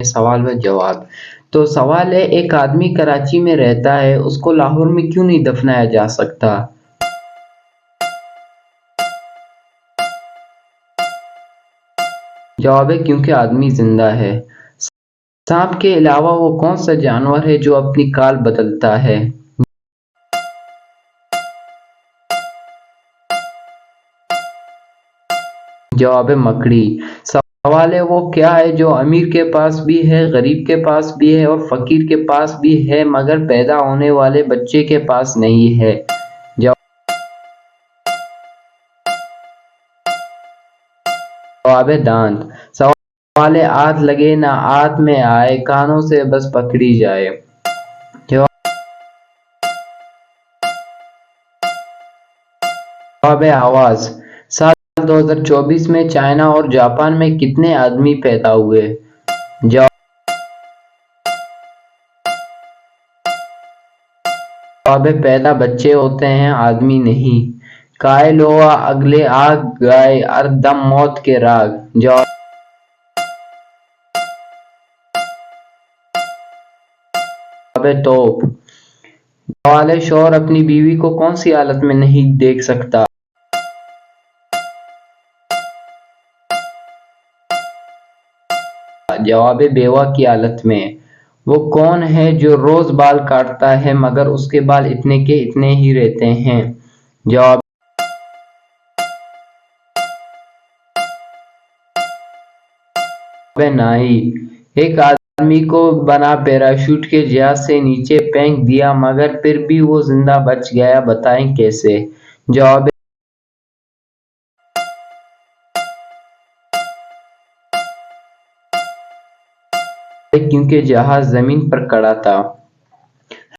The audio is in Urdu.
سوال و جواب۔ تو سوال ہے، ایک آدمی کراچی میں رہتا ہے، اس کو لاہور میں کیوں نہیں دفنایا جا سکتا؟ جواب ہے کیونکہ آدمی زندہ ہے۔ سانپ کے علاوہ وہ کون سا جانور ہے جو اپنی کال بدلتا ہے؟ جواب ہے مکڑی۔ سوال ہے، وہ کیا ہے جو امیر کے پاس بھی ہے، غریب کے پاس بھی ہے اور فقیر کے پاس بھی ہے مگر پیدا ہونے والے بچے کے پاس نہیں ہے؟ جواب ہے دانت۔ سوال ہے، ہاتھ لگے نہ ہاتھ میں آئے، کانوں سے بس پکڑی جائے۔ جواب ہے آواز۔ سال 2024 میں چائنا اور جاپان میں کتنے آدمی پیدا ہوئے؟ جواب ہے پیدا بچے ہوتے ہیں، آدمی نہیں۔ قائل ہوا اگلے آگ گائے، ہر دم موت کے راگ۔ جواب ہے توپ۔ سوال ہے، شوہر اپنی بیوی کو کون سی حالت میں نہیں دیکھ سکتا؟ جواب ہے بیوہ کی حالت میں۔ وہ کون ہے جو روز بال کاٹتا ہے مگر اس کے بال اتنے کے اتنے ہی رہتے ہیں؟ جواب ہے نائی۔ ایک آدمی کو بنا پیراشوٹ کے جہاز سے نیچے پھینک دیا مگر پھر بھی وہ زندہ بچ گیا، بتائیں کیسے؟ جواب ہے کیونکہ جہاز زمین پر کھڑا تھا۔